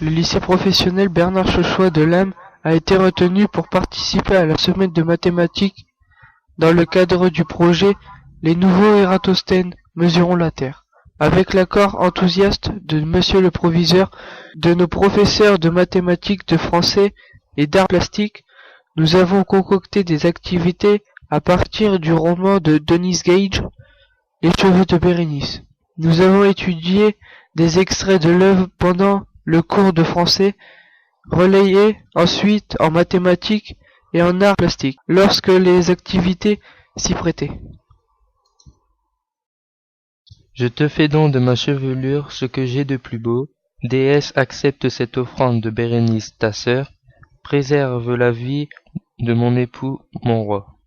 Le lycée professionnel Bernard Chauchois de Lammes a été retenu pour participer à la semaine de mathématiques dans le cadre du projet Les nouveaux Ératosthènes mesurons la Terre. Avec l'accord enthousiaste de monsieur le proviseur, de nos professeurs de mathématiques, de français et d'art plastique, nous avons concocté des activités à partir du roman de Dennis Gage, Les cheveux de Bérénice. Nous avons étudié des extraits de l'œuvre pendant le cours de français, relayés ensuite en mathématiques et en art plastique, lorsque les activités s'y prêtaient. Je te fais don de ma chevelure ce que j'ai de plus beau. Déesse, accepte cette offrande de Bérénice, ta sœur. Préserve la vie de mon époux, mon roi.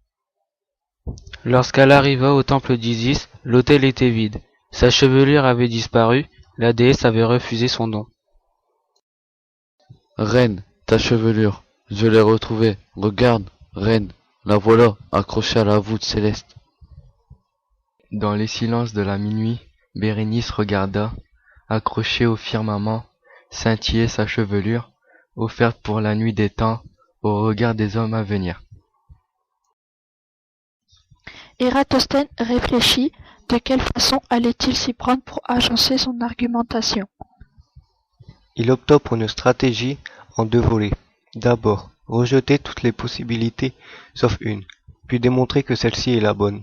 Lorsqu'elle arriva au temple d'Isis, l'autel était vide. Sa chevelure avait disparu, la déesse avait refusé son don. Reine, ta chevelure, je l'ai retrouvée. Regarde, reine, la voilà, accrochée à la voûte céleste. Dans les silences de la minuit, Bérénice regarda, accrochée au firmament, scintiller sa chevelure, offerte pour la nuit des temps, au regard des hommes à venir. Ératosthène réfléchit, de quelle façon allait-il s'y prendre pour agencer son argumentation. Il opta pour une stratégie en deux volets. D'abord, rejeter toutes les possibilités sauf une, puis démontrer que celle-ci est la bonne.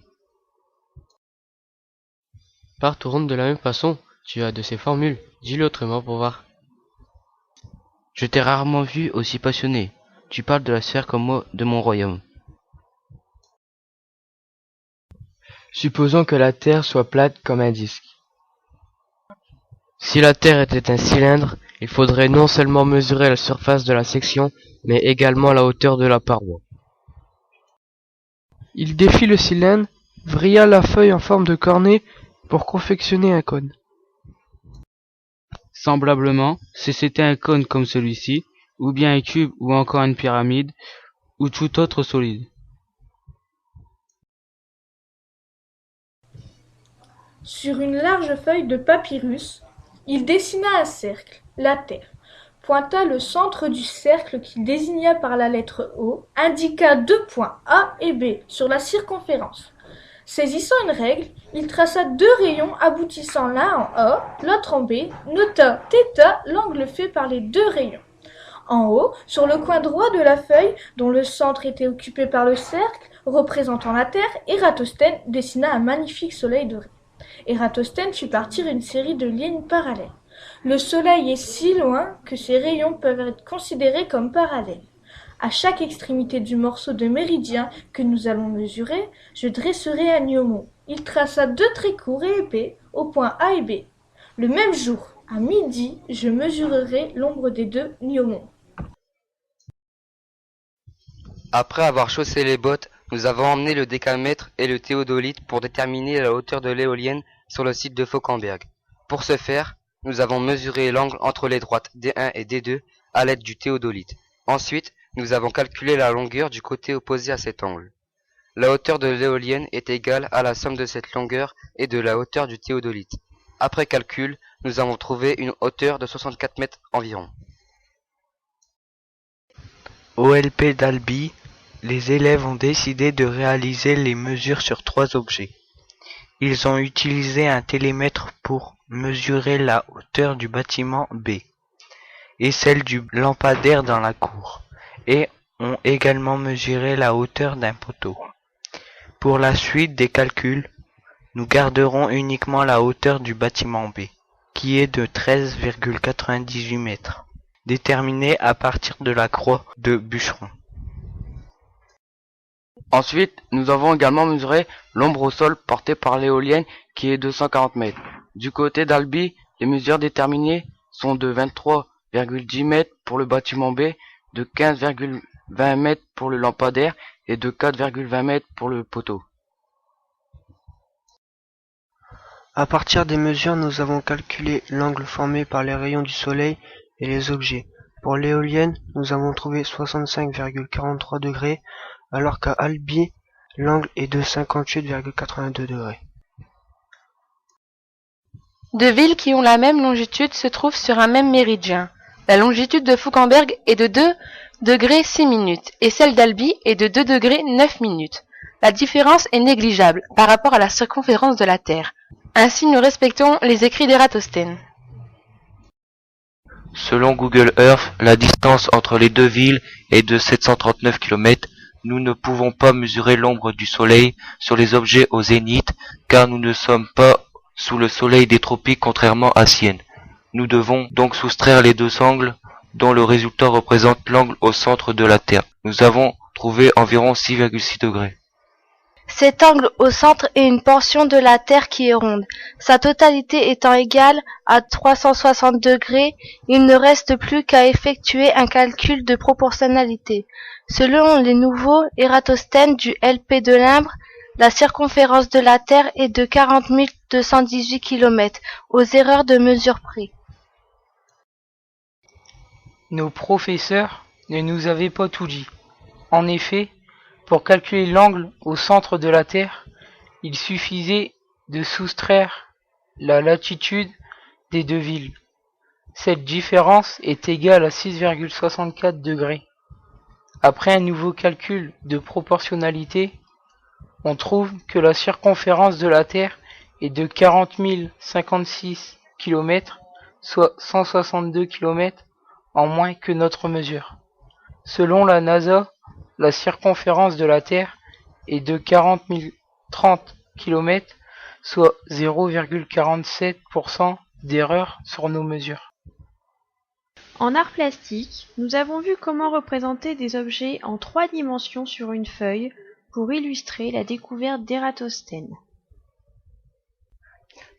Pars tourne de la même façon, tu as de ces formules, dis-le autrement pour voir. Je t'ai rarement vu aussi passionné, tu parles de la sphère comme moi de mon royaume. Supposons que la Terre soit plate comme un disque. Si la Terre était un cylindre, il faudrait non seulement mesurer la surface de la section, mais également la hauteur de la paroi. Il défit le cylindre, vrilla la feuille en forme de cornet pour confectionner un cône. Semblablement, si c'était un cône comme celui-ci, ou bien un cube ou encore une pyramide, ou tout autre solide. Sur une large feuille de papyrus, il dessina un cercle, la Terre, pointa le centre du cercle qu'il désigna par la lettre O, indiqua 2 points A et B sur la circonférence. Saisissant une règle, il traça 2 rayons aboutissant l'un en A, l'autre en B, nota θ l'angle fait par les 2 rayons. En haut, sur le coin droit de la feuille, dont le centre était occupé par le cercle, représentant la Terre, Ératosthène dessina un magnifique soleil doré. Ératosthène fit partir une série de lignes parallèles. Le soleil est si loin que ses rayons peuvent être considérés comme parallèles. À chaque extrémité du morceau de méridien que nous allons mesurer, je dresserai un gnomon. Il traça 2 traits courts et épais aux points A et B. Le même jour, à midi, je mesurerai l'ombre des 2 gnomons. Après avoir chaussé les bottes, nous avons emmené le décamètre et le théodolite pour déterminer la hauteur de l'éolienne sur le site de Fauquemberg. Pour ce faire, nous avons mesuré l'angle entre les droites D1 et D2 à l'aide du théodolite. Ensuite, nous avons calculé la longueur du côté opposé à cet angle. La hauteur de l'éolienne est égale à la somme de cette longueur et de la hauteur du théodolite. Après calcul, nous avons trouvé une hauteur de 64 mètres environ. OLP d'Albi, les élèves ont décidé de réaliser les mesures sur 3 objets. Ils ont utilisé un télémètre pour mesurer la hauteur du bâtiment B et celle du lampadaire dans la cour, et ont également mesuré la hauteur d'un poteau. Pour la suite des calculs, nous garderons uniquement la hauteur du bâtiment B, qui est de 13,98 mètres, déterminée à partir de la croix de bûcheron. Ensuite, nous avons également mesuré l'ombre au sol portée par l'éolienne qui est de 140 mètres. Du côté d'Albi, les mesures déterminées sont de 23,10 mètres pour le bâtiment B, de 15,20 mètres pour le lampadaire et de 4,20 mètres pour le poteau. À partir des mesures, nous avons calculé l'angle formé par les rayons du soleil et les objets. Pour l'éolienne, nous avons trouvé 65,43 degrés, alors qu'à Albi, l'angle est de 58,82 degrés. 2 villes qui ont la même longitude se trouvent sur un même méridien. La longitude de Fauquemberg est de 2 degrés 6 minutes et celle d'Albi est de 2 degrés 9 minutes. La différence est négligeable par rapport à la circonférence de la Terre. Ainsi, nous respectons les écrits d'Ératosthène. Selon Google Earth, la distance entre les deux villes est de 739 km. Nous ne pouvons pas mesurer l'ombre du soleil sur les objets au zénith, car nous ne sommes pas sous le soleil des tropiques contrairement à Sienne. Nous devons donc soustraire les deux angles, dont le résultat représente l'angle au centre de la Terre. Nous avons trouvé environ 6,6 degrés. Cet angle au centre est une portion de la Terre qui est ronde. Sa totalité étant égale à 360 degrés, il ne reste plus qu'à effectuer un calcul de proportionnalité. Selon les nouveaux Ératosthènes du LP de Limbre, la circonférence de la Terre est de 40 218 km, aux erreurs de mesure près. Nos professeurs ne nous avaient pas tout dit. En effet, pour calculer l'angle au centre de la Terre, il suffisait de soustraire la latitude des deux villes. Cette différence est égale à 6,64 degrés. Après un nouveau calcul de proportionnalité, on trouve que la circonférence de la Terre est de 40 056 km, soit 162 km en moins que notre mesure. Selon la NASA, la circonférence de la Terre est de 30 km, soit 0,47% d'erreur sur nos mesures. En art plastique, nous avons vu comment représenter des objets en 3 dimensions sur une feuille pour illustrer la découverte d'Ératosthène.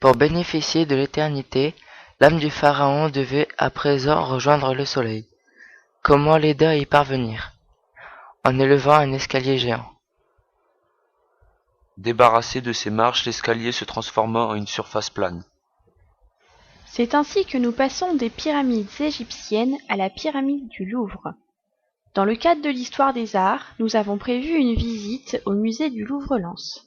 Pour bénéficier de l'éternité, l'âme du pharaon devait à présent rejoindre le soleil. Comment l'aider à y parvenir? En élevant un escalier géant. Débarrassé de ses marches, l'escalier se transforma en une surface plane. C'est ainsi que nous passons des pyramides égyptiennes à la pyramide du Louvre. Dans le cadre de l'histoire des arts, nous avons prévu une visite au musée du Louvre-Lens.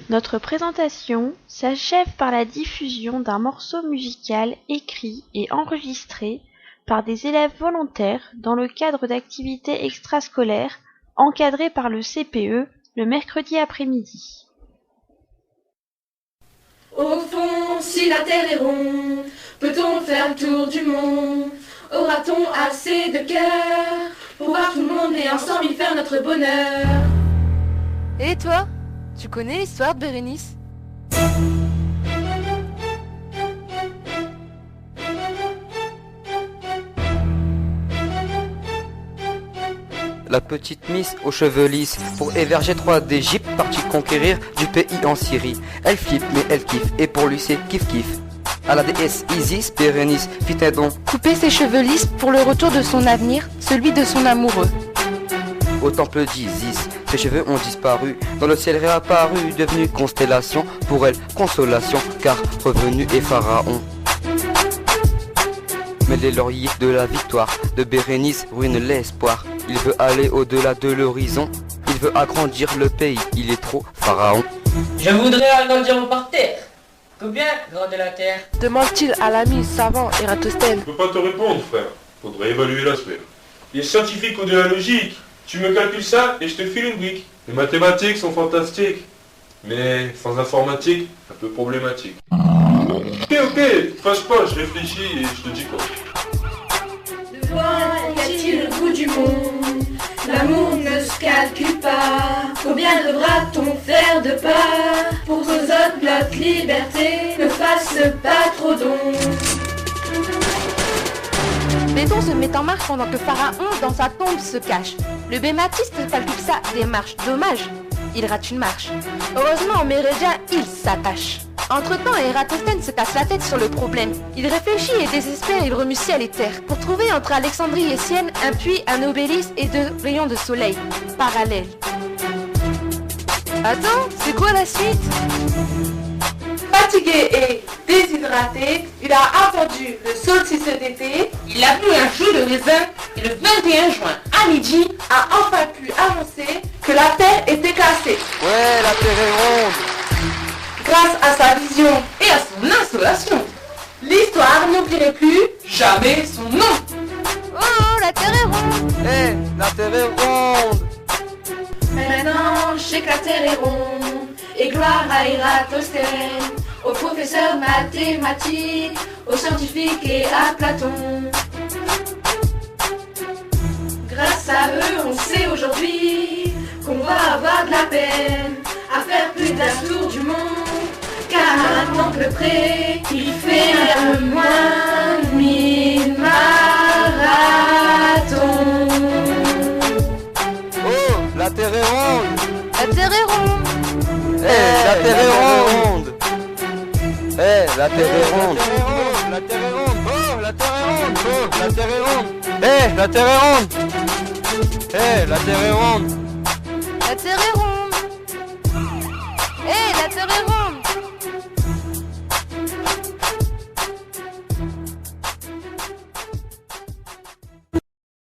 Notre présentation s'achève par la diffusion d'un morceau musical écrit et enregistré par des élèves volontaires dans le cadre d'activités extrascolaires encadrées par le CPE le mercredi après-midi. Au fond, si la Terre est ronde, peut-on faire le tour du monde? Aura-t-on assez de cœur pour voir tout le monde et ensemble y faire notre bonheur? Et toi, tu connais l'histoire de Bérénice? La petite Miss aux cheveux lisses, pour héberger 3 d'Égypte, partie conquérir du pays en Syrie. Elle flippe mais elle kiffe, et pour lui c'est kiff-kiff. À la déesse Isis, Bérénice fit un don. Couper ses cheveux lisses pour le retour de son avenir, celui de son amoureux. Au temple d'Isis, ses cheveux ont disparu. Dans le ciel réapparu, devenu constellation. Pour elle, consolation, car revenu est Pharaon. Mais les lauriers de la victoire de Bérénice ruinent l'espoir. Il veut aller au-delà de l'horizon. Il veut agrandir le pays. Il est trop Pharaon. Je voudrais agrandir mon parterre. Combien grande est la terre? Demande-t-il à l'ami savant Ératosthène. Je peux pas te répondre, frère. Faudrait évaluer la sphère. Les scientifiques ont de la logique. Tu me calcules ça et je te file une brique. Les mathématiques sont fantastiques. Mais sans informatique, un peu problématique. Ok, fâche pas, je réfléchis et je te dis quoi. De loin, y a-t-il le bout du monde? L'amour ne se calcule pas. Combien devra-t-on faire de pas pour qu'aux autres notre liberté ne fasse pas trop d'ombre? Béton se met en marche pendant que Pharaon dans sa tombe se cache. Le bématiste calcule sa démarche. Dommage, il rate une marche. Heureusement, en Méridien, il s'attache. Entre-temps, Ératosthène se casse la tête sur le problème. Il réfléchit et désespère, il remue ciel et terre pour trouver entre Alexandrie et Sienne un puits, un obélisque et 2 rayons de soleil parallèles. Attends, c'est quoi la suite? Fatigué et déshydraté, il a attendu le solstice d'été. Il a bu un jus de raisin et le 21 juin à midi a enfin pu annoncer que la Terre était cassée. Ouais, la Terre est ronde. Grâce à sa vision et à son installation, L'histoire n'oublierait plus jamais son nom. Oh, la terre est ronde. La terre est ronde. Maintenant, je sais que la terre est ronde. Et gloire à Ératosthène, aux professeurs mathématiques, aux scientifiques et à Platon. Grâce à eux, on sait aujourd'hui qu'on va avoir de la peine à faire plus d'un tour du monde, car maintenant que le pré, il fait un peu moins de 1000 marathons. Oh, la terre est ronde. La terre est ronde. La terre est ronde. La terre est ronde. La terre est ronde. Oh, la terre est ronde. Oh, la terre est ronde. La terre est ronde. La terre est ronde. La terre est ronde. La terre est ronde.